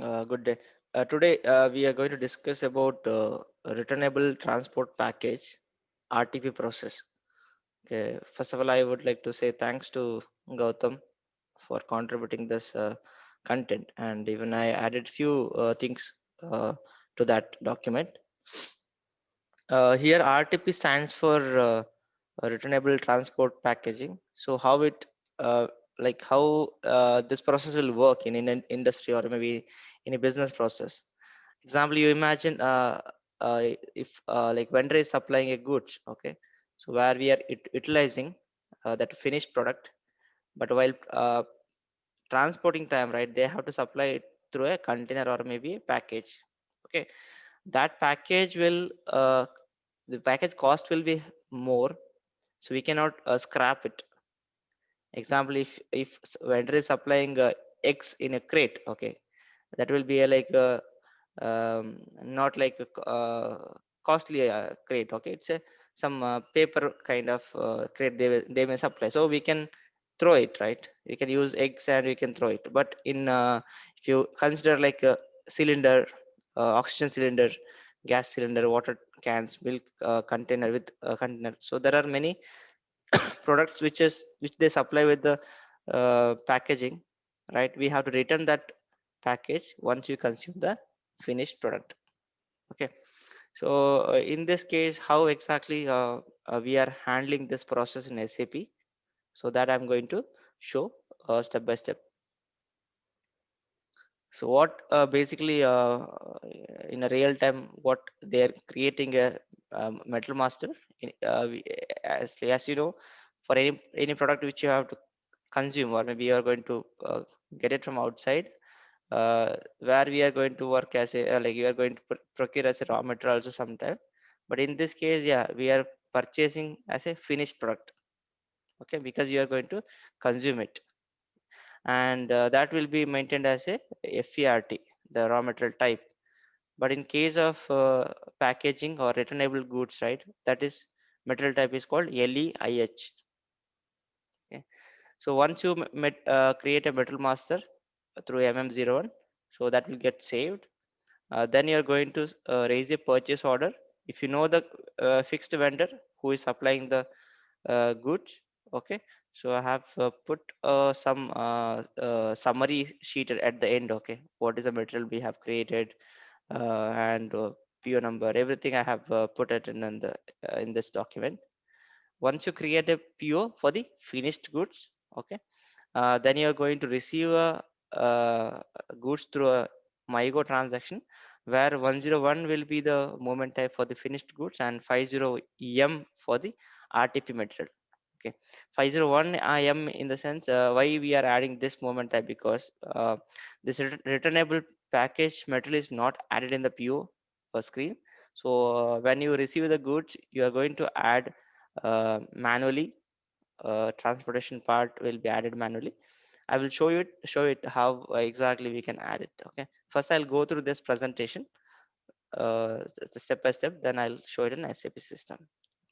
Good day. Today we are going to discuss about returnable transport package RTP process. Okay. First of all, I would like to say thanks to Gautam for contributing this content, and even I added few things to that document. Here RTP stands for returnable transport packaging. So how it how this process will work in an industry or maybe in a business process. Example, you imagine if like vendor is supplying a goods, okay, so where we are utilizing that finished product, but while transporting time, right, they have to supply it through a container or maybe a package. Okay, that package will the package cost will be more, so we cannot scrap it. Example, if vendor is supplying eggs in a crate, okay, that will be a not like a costly crate, okay, it's a some paper kind of crate they may supply, so we can throw it, right? We can use eggs and we can throw it. But in if you consider like a cylinder, oxygen cylinder, gas cylinder, water cans, milk container with container, so there are many products which they supply with the packaging, right? We have to return that package once you consume the finished product. Okay, so in this case, how exactly we are handling this process in SAP, so that I'm going to show step by step. So what basically in a real time, what they are creating a metal master as you know, for any product which you have to consume, or maybe you are going to get it from outside, where we are going to work as a like you are going to procure as a raw material also sometime. But in this case, yeah, we are purchasing as a finished product, okay, because you are going to consume it, and that will be maintained as a FERT, the raw material type. But in case of packaging or returnable goods, right, that is material type is called LEIH. Okay. So once you create a metal master through MM01, so that will get saved. Then you are going to raise a purchase order. If you know the fixed vendor who is supplying the goods, okay. So I have put some summary sheet at the end. Okay, what is the material we have created, and PO number, everything I have put it in this document. Once you create a PO for the finished goods, okay, then you are going to receive a goods through a MyGo transaction, where 101 will be the moment type for the finished goods and 50 for the RTP material. Okay, 501 IM in the sense why we are adding this moment type, because this returnable package material is not added in the PO screen. So when you receive the goods, you are going to add manually. Transportation part will be added manually. I will show it how exactly we can add it. Okay, first I'll go through this presentation the step by step, then I'll show it in SAP system.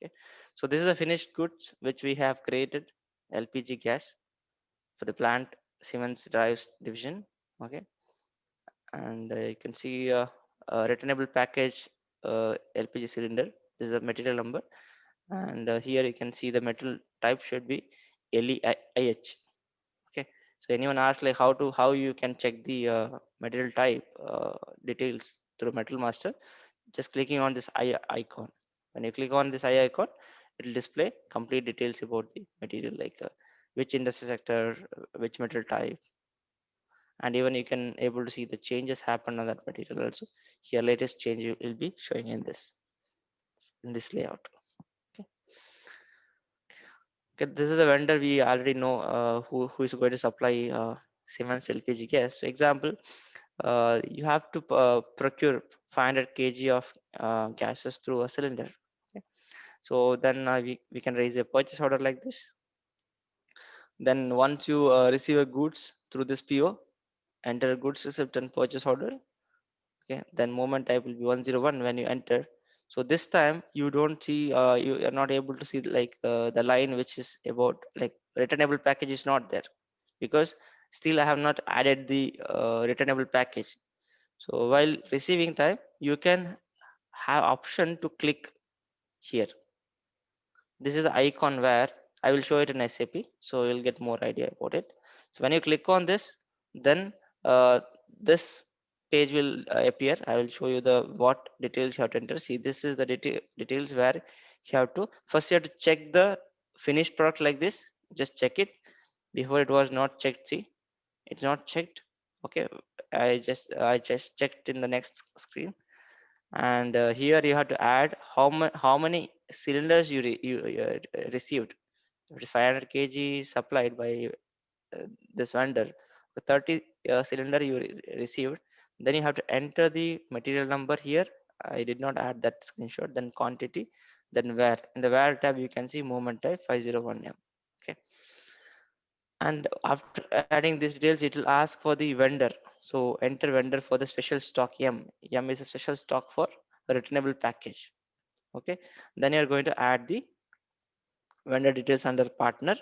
Okay, so this is the finished goods which we have created, LPG gas for the plant Siemens drives division. Okay, and you can see returnable package LPG cylinder. This is a material number, and here you can see the metal type should be LEIH. Okay, so anyone asks like how you can check the material type details through metal master, just clicking on this eye icon. When you click on this eye icon, it will display complete details about the material, like which industry sector, which material type, and even you can able to see the changes happen on that material also. Here latest change will be showing in this layout. Okay. Okay, this is the vendor we already know who is going to supply Siemens LPG gas. So example, you have to procure 500 kg of gases through a cylinder. Okay. So then we can raise a purchase order like this. Then once you receive a goods through this PO, enter goods receipt and purchase order. Okay, then moment type will be 101 when you enter. So this time you don't see you are not able to see like the line which is about like returnable package is not there, because still I have not added the returnable package. So while receiving time, you can have option to click here. This is the icon where I will show it in SAP, so you'll get more idea about it. So when you click on this, then this page will appear. I will show you the what details you have to enter. See, this is the details where you have to first you have to check the finished product like this. Just check it. Before it was not checked. See, it's not checked. Okay, I just checked in the next screen, and here you have to add how many cylinders you received. If it is 500 kg supplied by this vendor, the 30 cylinder you received, then you have to enter the material number here. I did not add that screenshot. Then quantity, then where. In the where tab you can see movement type 501M. Okay, and after adding these details it will ask for the vendor. So enter vendor for the special stock M is a special stock for a returnable package. Okay, then you're going to add the vendor details under partner.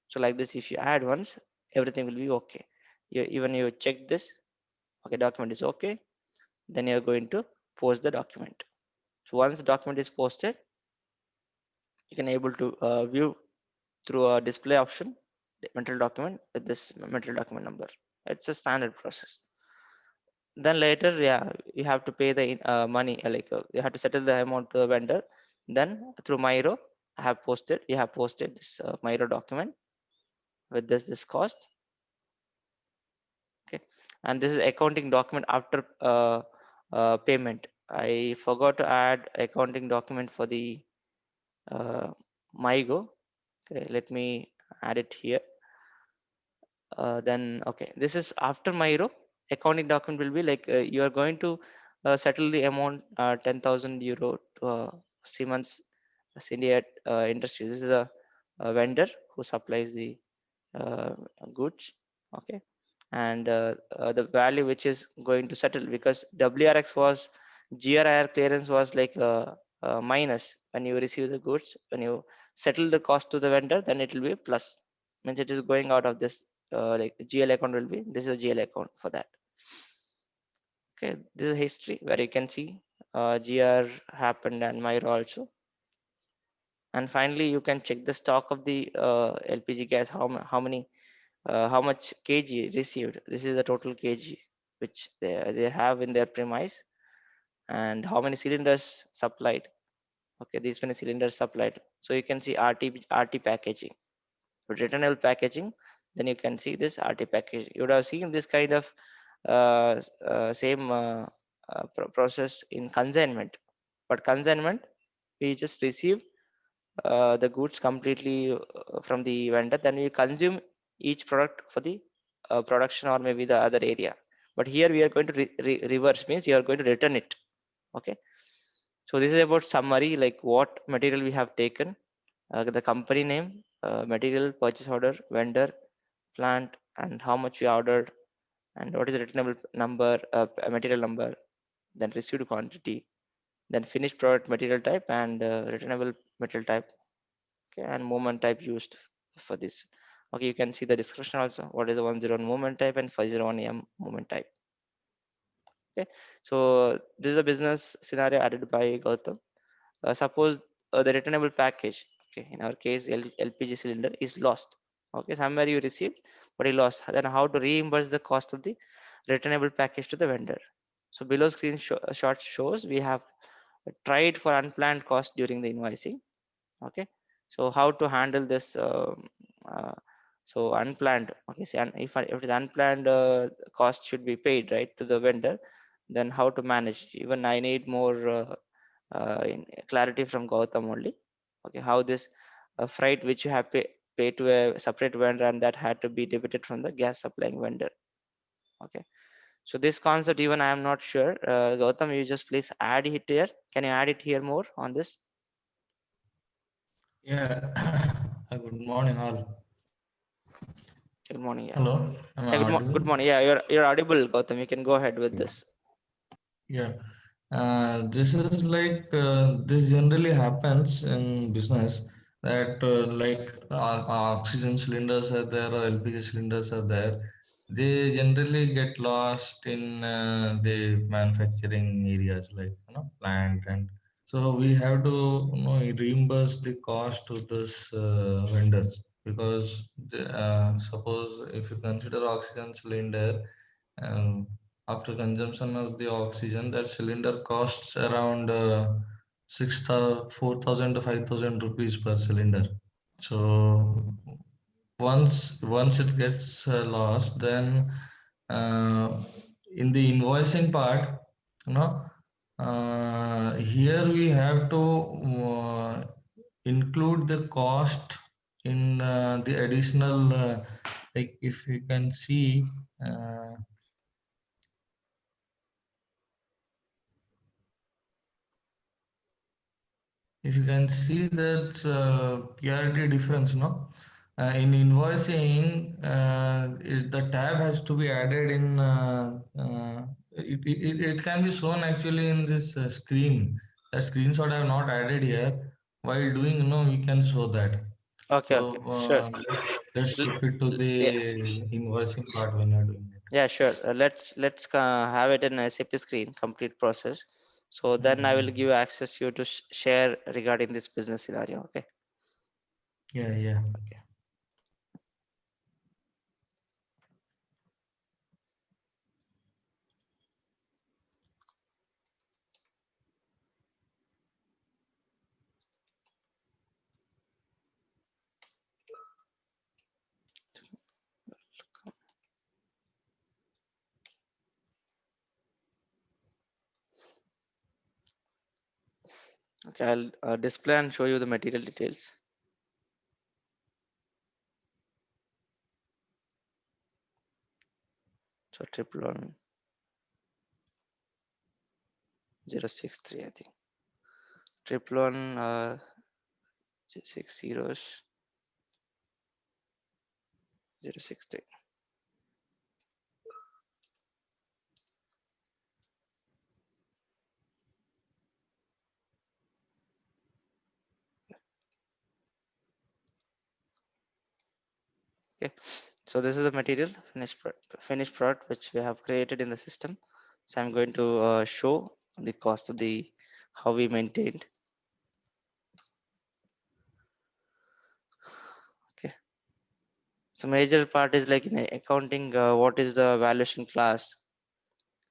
So like this, if you add once, everything will be okay. Even you check this, okay, document is okay, then you're going to post the document. So once the document is posted, you can able to view through a display option the material document with this material document number. It's a standard process. Then later, yeah, you have to pay the money, you have to settle the amount to the vendor. Then through Miro, you have posted this Miro document with this cost. Okay, and this is accounting document after payment. I forgot to add accounting document for the uh, MyGo. Okay, let me add it here. Then okay, this is after Miro. Accounting document will be like you are going to settle the amount 10,000 euro to Siemens Syndicate Industries. This is a vendor who supplies the uh, goods. Okay, and the value which is going to settle, because WRX was GRIR clearance was like minus. When you receive the goods, when you settle the cost to the vendor, then it will be plus, means it is going out of this like GL account will be, this is a GL account for that. Okay, this is history where you can see GR happened and Myra also. And finally you can check the stock of the LPG gas, how many how much kg received. This is the total kg which they have in their premise, and how many cylinders supplied. Okay, these many cylinders supplied. So you can see RT packaging, returnable packaging. Then you can see this RT packaging. You would have seen this kind of same process in consignment, but consignment we just receive the goods completely from the vendor, then we consume each product for the production or maybe the other area. But here we are going to reverse, means you are going to return it. Okay, so this is about summary, like what material we have taken, the company name, material, purchase order, vendor, plant, and how much we ordered, and what is the returnable number, material number, then received quantity, then finished product material type, and returnable material type. Okay, and movement type used for this. Okay, you can see the description also, what is the 101 movement type and 501M movement type. Okay, so this is a business scenario added by Gautam. Suppose the returnable package, okay, in our case LPG cylinder is lost. Okay, somewhere you received but you lost, then how to reimburse the cost of the returnable package to the vendor. So below shot shows we have tried for unplanned cost during the invoicing. Okay, so how to handle this uh, so unplanned. Okay, see, if the unplanned cost should be paid right to the vendor, then how to manage. Even I need more clarity from Gautam only. Okay, how this freight which you have pay to a separate vendor, and that had to be debited from the gas supplying vendor. Okay, so this concept even I am not sure. Gautam, you just please add it here. Can you add it here more on this? Yeah. Good morning, all. Good morning. Yeah. Hello, am I Yeah, audible? good morning. Yeah, you're audible, Gautam. You can go ahead with this. Yeah. This is like this generally happens in business that like oxygen cylinders are there or LPG cylinders are there. they generally get lost in the manufacturing areas, like plant, and so we have to reimburse the cost to this vendors, because suppose if you consider oxygen cylinder, um, after consumption of the oxygen, that cylinder costs around 4,000 to 5,000 rupees per cylinder. So once it gets lost, then uh, in the invoicing part, you know, here we have to include the cost in the additional, like if you can see, uh, if you can see that PRT difference, no? In invoicing, the tab has to be added in. It can be shown actually in this screen. That screenshot I have not added here. While doing, we can show that. Okay, So okay, sure. let's L- skip it to Yeah, the invoicing part when you're doing it. yeah, sure. Let's have it in SAP screen, complete process. So then I will Mhm. give access you to share regarding this business scenario. Okay. Yeah, yeah. Okay. Okay, I'll display and show you the material details. So 111-063, I think. 111-6 063. Okay. So this is the material finished product which we have created in the system. So I'm going to show the cost of the how we maintained. Okay. So major part is like in accounting, what is the valuation class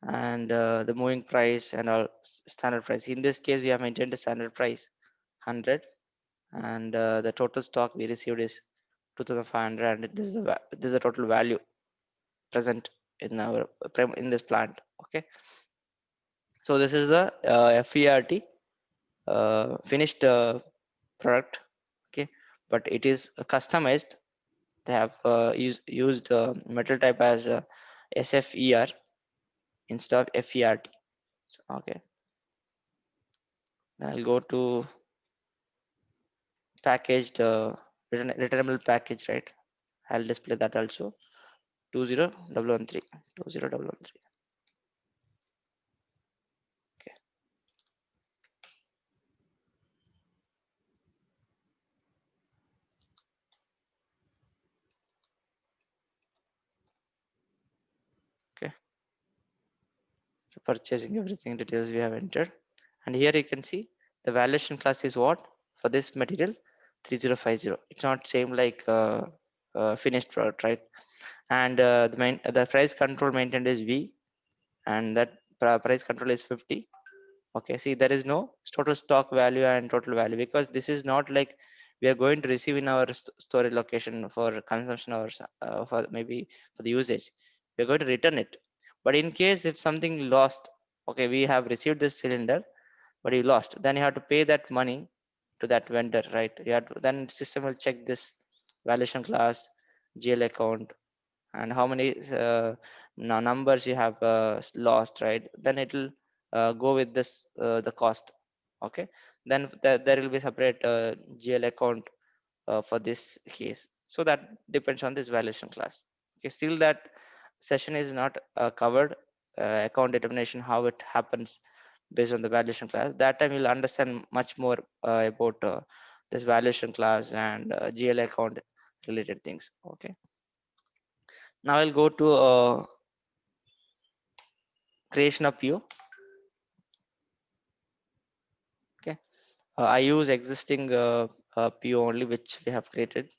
and the moving price and all standard price. In this case, we have maintained the standard price 100, and the total stock we received is 2,500, and this is the total value present in our in this plant. Okay. So this is the FERT finished product. Okay, but it is customized. They have used metal type as SFER instead of FERT. So, okay, then I'll go to packaged returnable package, right? I'll display that also. 20113 20113. Okay, okay. So purchasing everything details we have entered, and here you can see the valuation class is what for this material 3050. It's not same like finished product, right? And the price control maintained is V, and that price control is 50. Okay, see there is no total stock value and total value, because this is not like we are going to receive in our storage location for consumption or for maybe for the usage. We are going to return it. But in case if something lost, okay, we have received this cylinder but you lost, then you have to pay that money to that vendor, right? You have to, then system will check this valuation class, GL account, and how many numbers you have lost, right? Then it will go with this the cost. Okay, then there will be separate GL account for this case. So that depends on this valuation class. Okay, still that session is not covered, account determination, how it happens based on the valuation class. That time you'll understand much more about this valuation class and GL account related things. Okay, Now I'll go to creation of PO. Okay, I use existing PO only which we have created.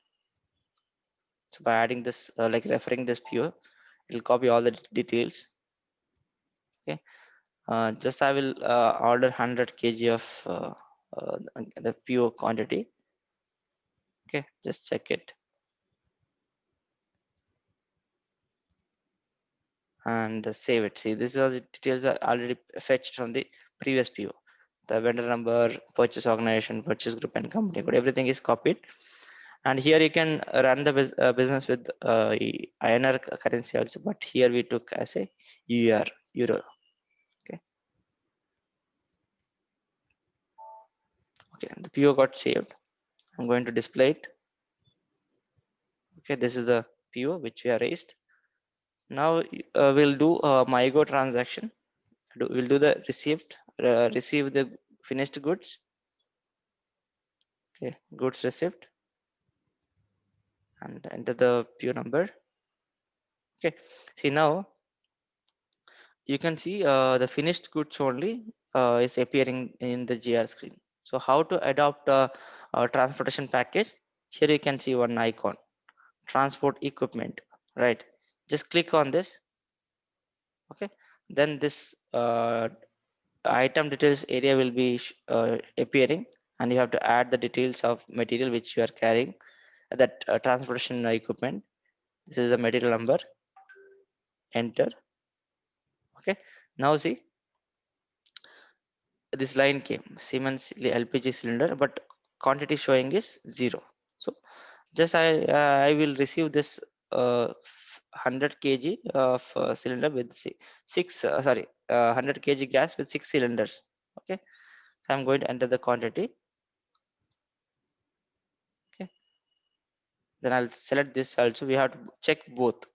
So by adding this, like referring this PO, it'll copy all the details. Okay, just I will order 100 kg of the PO quantity. Okay, just check it and save it. See, these are the details are already fetched from the previous PO. The vendor number, purchase organization, purchase group, and company code. Everything is copied. And here you can run the business with INR currency also, but here we took as a EUR, euro. Okay, okay, the PO got saved. I'm going to display it. Okay, this is the PO which we are raised. Now we'll do a MyGo transaction. We'll do the receive the finished goods. Okay, goods received, and enter the PO number. Okay, see now you can see the finished goods only is appearing in the GR screen. So how to adopt a transportation package? Here you can see one icon, transport equipment, right? Just click on this. Okay, then this item details area will be appearing, and you have to add the details of material which you are carrying, that transportation equipment. This is the material number, enter. Okay, now see this line came Siemens LPG cylinder, but quantity showing is 0. So just I will receive this 100 kg of cylinder with six 100 kg gas with 6 cylinders. Okay, so I'm going to enter the quantity. Okay, then I'll select this also. We have to check both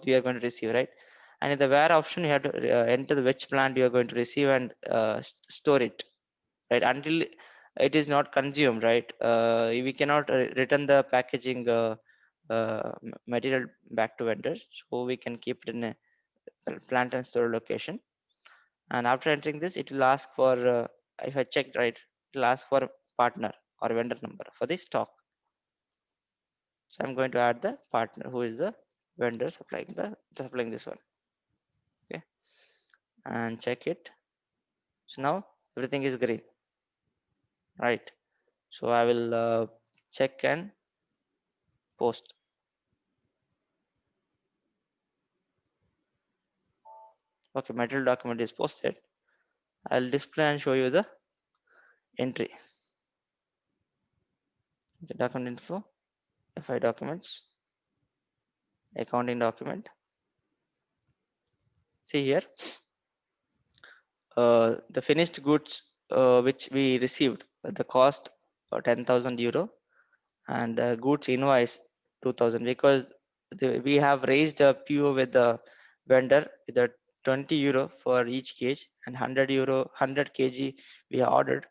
we are going to receive, right? And in the where option you have to enter the which plant you are going to receive and store it, right, until it is not consumed, right? We cannot return the packaging material back to vendor, so we can keep it in a plant and store location. And after entering this, it will ask for if I checked right, it will ask for partner or vendor number for the stock. So I'm going to add the partner who is the vendor supplying this one. Okay, and check it. So now everything is green, right? So I will check and post. Okay, material document is posted. I'll display and show you the entry. The document info, FI documents, accounting document. See here, the finished goods which we received, the cost 10,000 euro, and the goods invoice 2,000, because we have raised a PO with the vendor with the 20 euro for each cage and 100 euro 100 kg we ordered,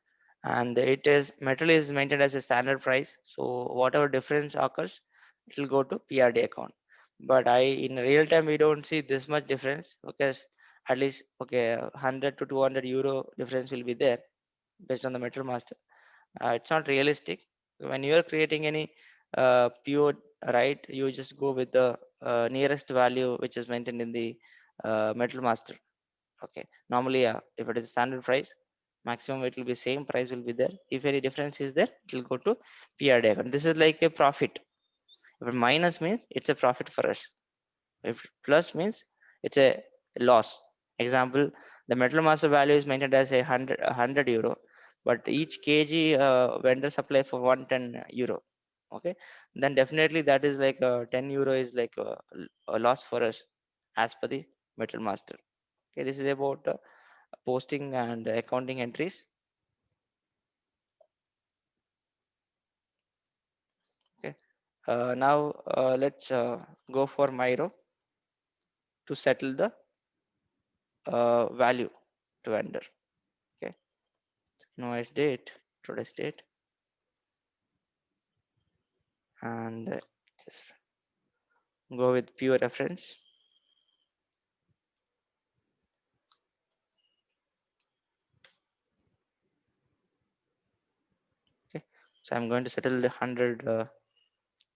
and it is metal is maintained as a standard price, so whatever difference occurs it will go to PRD account. But I in real time we don't see this much difference, because at least okay 100 to 200 euro difference will be there based on the metal master. It's not realistic. When you are creating any PO, right, you just go with the nearest value which is maintained in the metal master. Okay, normally if it is standard price, maximum it will be same price will be there. If any difference is there, it will go to PRD account. This is like a profit. If minus means it's a profit for us, if plus means it's a loss. Example, the metal master value is maintained as a hundred euro, but each kg vendor supply for 110 euro. Okay, then definitely that is like 10 euro is like a loss for us as per the metal master. Okay, this is about posting and accounting entries. Okay, now let's go for Miro to settle the value to vendor. Okay, invoice date, today's date, and just Go with PO reference. Okay, so I'm going to settle the 100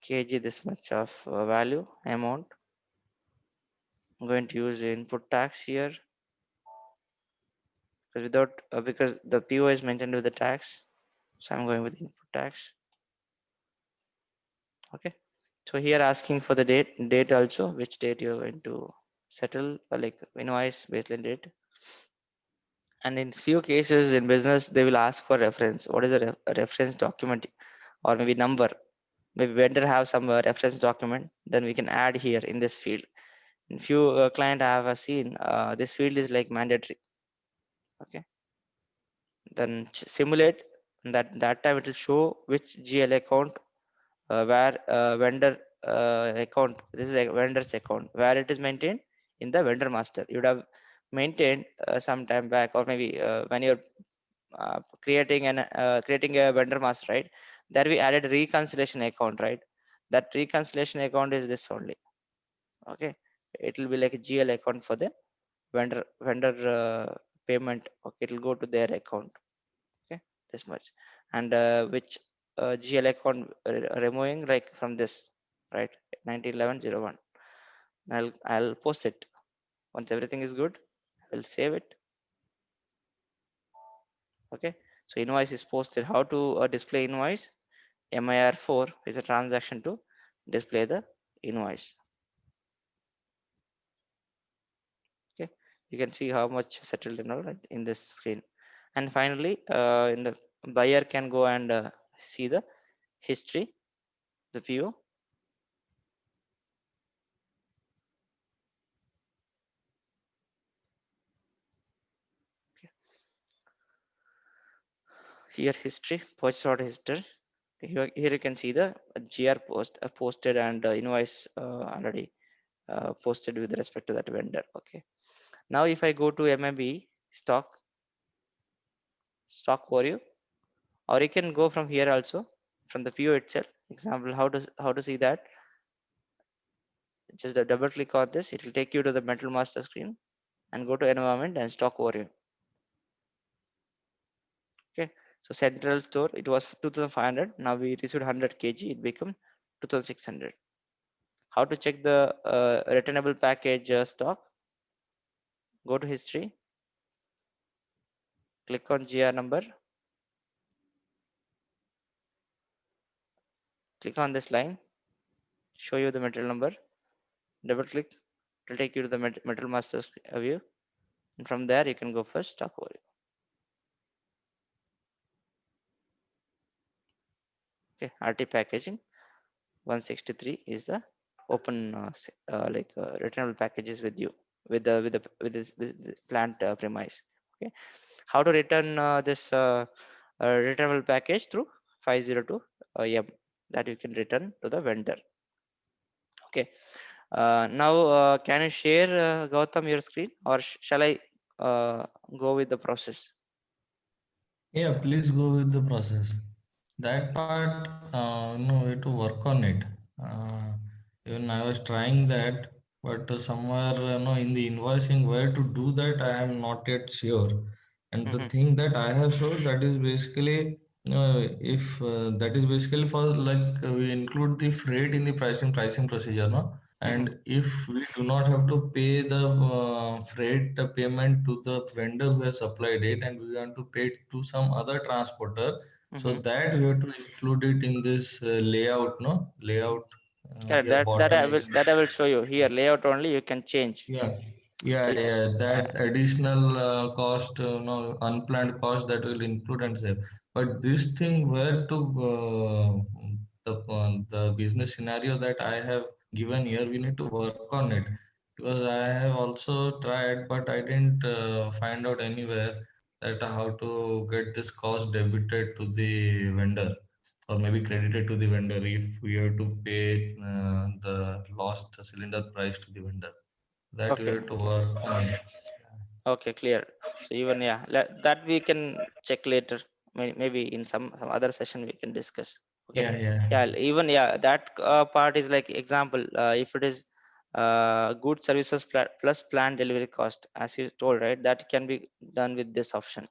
kg, this much of value amount. I'm going to use the input tax here, because because the PO is maintained with the tax, so I'm going with input tax. Okay, so here asking for the date also, which date you're going to settle, like invoice baseline date. And in few cases in business, they will ask for reference. What is a reference document, or maybe number? Maybe vendor have some reference document, then we can add here in this field. In few client I have seen, this field is like mandatory. Okay, then simulate, and that time it will show which GL account, where vendor account, this is a vendor's account, where it is maintained in the vendor master. You would have maintained some time back, or maybe when you're creating a vendor master, right? There we added reconciliation account, right? That reconciliation account is this only. Okay, it will be like a GL account for the vendor payment. Okay, it will go to their account. Okay, this much. And which GL account removing, like from this, right? 191101. I'll post it. Once everything is good, I will save it. Okay, so invoice is posted. How to display invoice? MIR4 is a transaction to display the invoice. Okay, you can see how much settled and all, right, in this screen. And finally, in the buyer can go and see the history, the PO. Here history, purchase order history. Here you can see the GR posted, and invoice already posted with respect to that vendor. Okay, now if I go to MMB stock value, or you can go from here also, from the PO itself. Example, how to see that? Just double click on this, it will take you to the metal master screen, and go to environment and stock overview. Okay, so central store, it was 2500, now we received 100 kg, it become 2600. How to check the returnable package stock? Go to history, click on GR number, click on this line, show you the material number, double click, it will take you to the metal master view, and from there you can go for stock overview. Okay, RT packaging 163 is the open returnable packages with you, with the plant premise. Okay, how to return this returnable package? Through 502 M, that you can return to the vendor. Okay, now can you share, Gautam, your screen, or shall I go with the process? Yeah, please go with the process. That part, we have to work on it. Uh, Even I was trying that, but somewhere, in the invoicing, where to do that, I am not yet sure. And the Hmm. thing that I have showed, that is basically, if that is basically for like we include the freight in the pricing procedure, no? Hmm. And if we do not have to pay the freight payment to the vendor who has supplied it, and we want to pay it to some other transporter, so Hmm. that we have to include it in this layout, no? Layout Correct. here That bottom I you will can that I see. will show you here. Layout only you can change. Yeah, yeah, It, yeah. uh, That additional cost, unplanned cost that will include and save. But this thing where to the business scenario that I have given here, we need to work on it, because I have also tried, but I didn't find out anywhere that how to get this cost debited to the vendor, or maybe credited to the vendor if we have to pay the lost cylinder price to the vendor. That you okay. have to work on. Okay, clear. So even, yeah, that we can check later. Maybe in some other session we can discuss. Okay. Yeah, yeah. Yeah, even that part is like example, if it is good services plus planned delivery cost, as you told, right, that can be done with this option,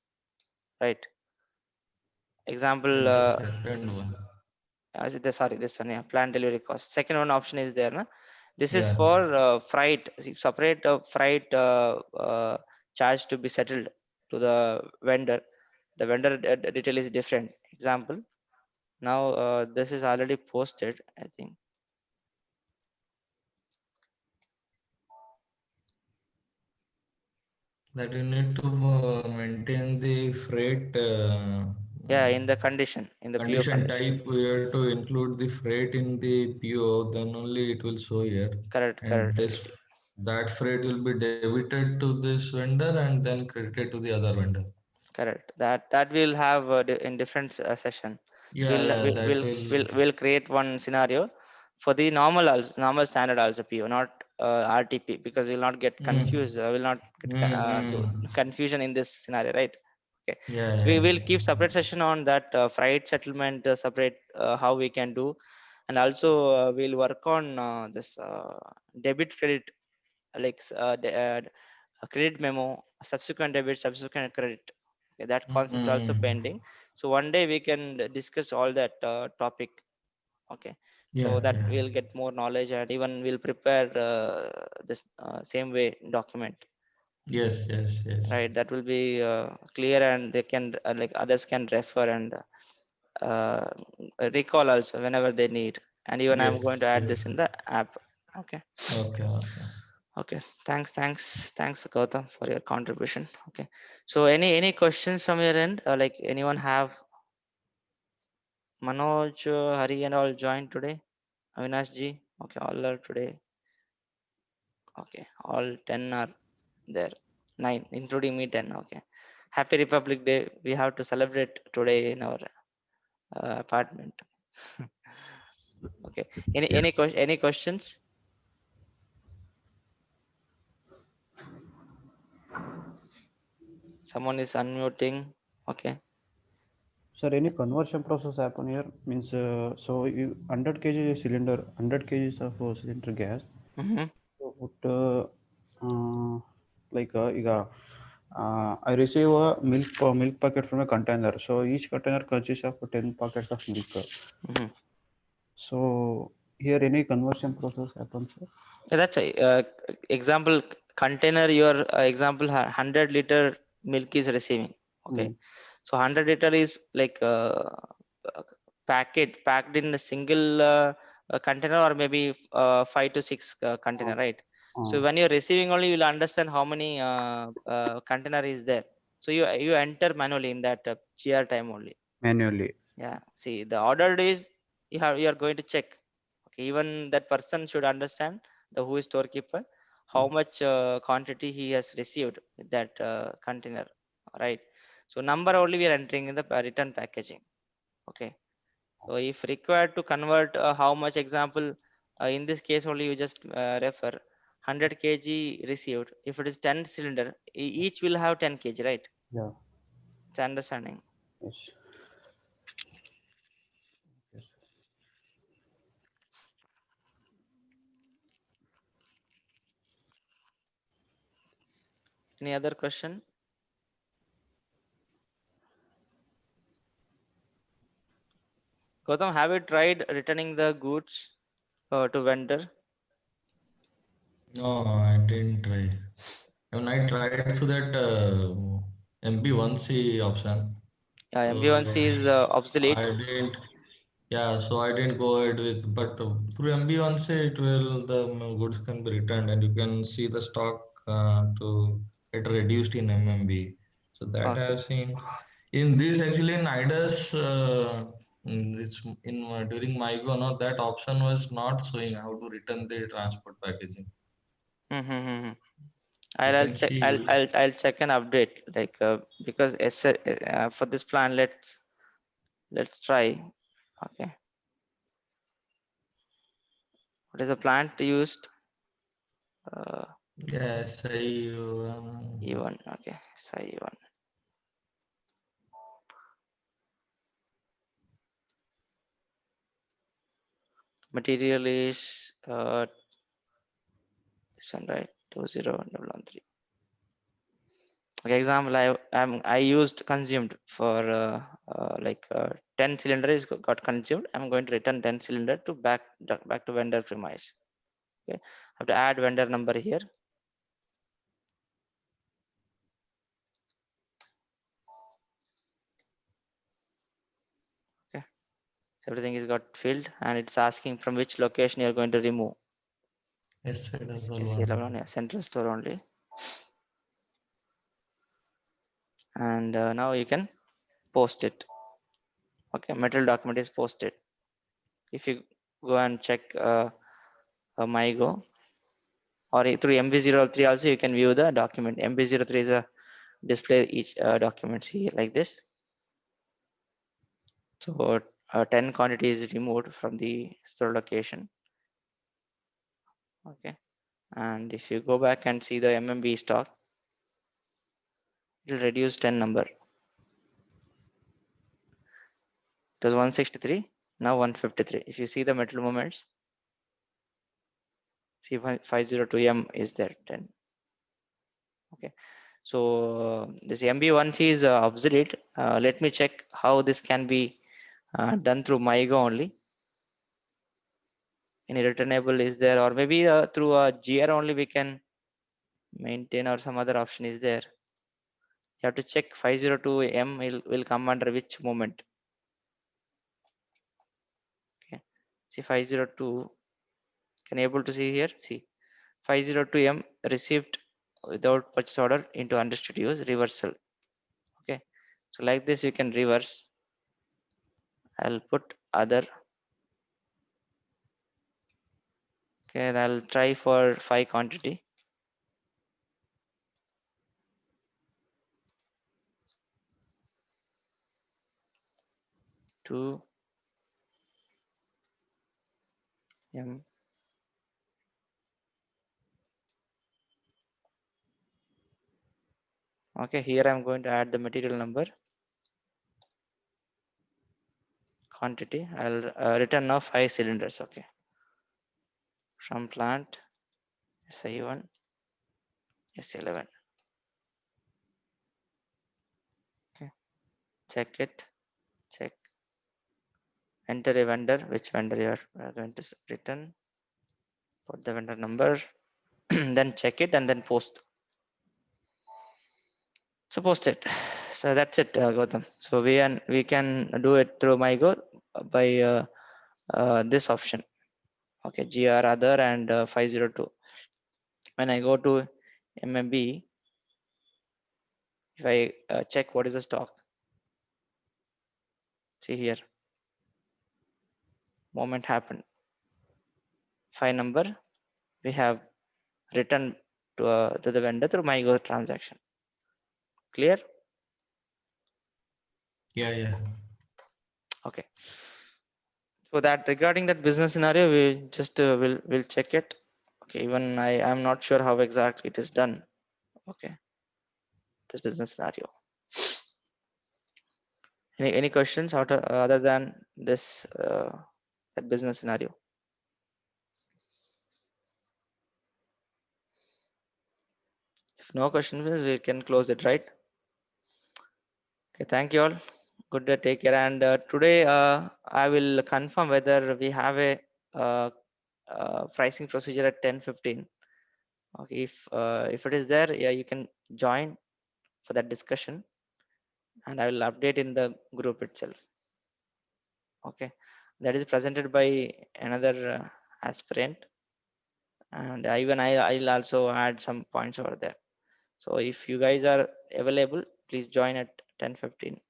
right? Example, And the second one. sorry, this one, yeah, planned delivery cost. Second one option is there, na? This is Yeah. for freight. See, separate freight charge to be settled to the vendor. The vendor detail is different. Example. Now this is already posted, I think. That you need to maintain the freight Yeah, in the condition, in the PO condition condition. type. We have to include the freight in the PO, then only it will show here. Correct, And correct, this that freight will be debited to this vendor and then credited to the other vendor. correct. That we'll have in different session. So Yeah, yeah, that will. we'll create one scenario for the normal also, normal standard also PO, not RTP, because we'll not get Mm. confused. We'll not get Mm-hmm. confusion in this scenario, right? Okay. Yeah, So we yeah. will keep separate session on that freight settlement, separate how we can do, and also we'll work on this debit credit, like a credit memo, a subsequent debit, subsequent credit. Okay, that concept also Mm-hmm. pending. So one day we can discuss all that topic. Okay, so Yeah, that yeah. we'll get more knowledge, and even we'll prepare this same way document. Yes, yes, yes. Right, that will be clear, and they can like others can refer and uh, recall also whenever they need. And even I'm going Yes, to add yes. this in the app. Okay. Okay, okay. Okay, thanks, Gautam, for your contribution. Okay, so any questions from your end? Like anyone have Manoj, Hari, and all joined today? Avinash ji, okay, all are today. Okay, all 10 are there, 9, including me 10. Okay, Happy Republic Day. We have to celebrate today in our apartment. Okay, any questions? Someone is unmuting. Okay. Sir, any conversion process happen here? Means, so you 100 kg cylinder, 100 kgs of cylinder gas. Mm-hmm. So, like I receive a milk packet from a container. So each container consists of 10 packets of milk. Mm-hmm. So here any conversion process happens, sir? Yeah, that's a example container. Your example 100-liter milk is receiving. Okay, Mm. so 100-liter is like uh, packed in a single container, or maybe 5 to 6 Uh, container, right? So uh, when you're receiving only, you'll understand how many container is there. So you enter manually in that GR time only. Manually. Yeah, see the ordered is, you are going to check. Okay, even that person should understand, the who is storekeeper, how Mm. much quantity he has received with that container, right? So number only we are entering in the return packaging. Okay, so if required to convert how much, example, in this case only you just refer 100 kg received. If it is 10 cylinder, each will have 10 kg, right? Yeah. It's understanding. Yes. Yes. Any other question? Gautam, have you tried returning the goods to vendor? No, I didn't try. When I tried through that MB1C option, so MB1C is I obsolete. didn't. Yeah, so I didn't go ahead with. But through MB1C, it will the goods can be returned, and you can see the stock to get reduced in MMB. So that I Okay. have seen. In this actually in IDAS, in this in during MyGo, no, that option was not showing how to return the transport packaging. Mm-hmm. You I'll can check. see. I'll check an update, like because for this plan, let's try. Okay. What is the plant used? Uh, Yes, I. E1. Okay. So E1. Material is this one, right? 20113. Okay, example, I used consumed for like 10 cylinder is got consumed. I'm going to return 10 cylinder to back to vendor premise. Okay, I have to add vendor number here. Okay, so everything is got filled, and it's asking from which location you're going to remove. Yes, side as well. SC11, yeah, central store only. And now you can post it. Okay, material document is posted. If you go and check MyGo, or through MB03 also you can view the document. MB03 is a display each document here like this. So 10 quantity is removed from the store location. Okay, and if you go back and see the MMB stock, it will reduce 10 number. It was 163, now 153. If you see the metal movements, see 502M is there 10. Okay, so this MB1C is obsolete. Let me check how this can be done through MyGo only. Any returnable is there, or maybe through a GR only we can maintain, or some other option is there. You have to check 502M will come under which moment. Okay, see 502, can you able to see here? See 502M received without purchase order into understood use reversal. Okay, so like this you can reverse. I'll put other. Okay, and I'll try for 5 quantity. Two M. Okay, here I'm going to add the material number, quantity. I'll return now 5 cylinders. Okay, from plant SI1 S11. Okay, check it. Check. Enter a vendor. Which vendor you are going to return? Put the vendor number. Then check it and then post. So post it. So that's it, Gautam. So we can do it through MyGo by this option. Okay, GR other and 502. When I go to MMB, if I check what is the stock, see here, moment happened. 5 number we have returned to the vendor through MyGo transaction. Clear? Yeah. Okay. So that regarding that business scenario, we just will check it. Okay, even I am not sure how exactly it is done. Okay, this business scenario. Any questions other than this that business scenario? If no questions, we can close it, right? Okay, thank you all. Good day, take care. And today I will confirm whether we have a pricing procedure at 10:15. Okay, if it is there, yeah, you can join for that discussion, and I will update in the group itself. Okay, that is presented by another aspirant, and I'll also add some points over there. So if you guys are available, please join at 10:15.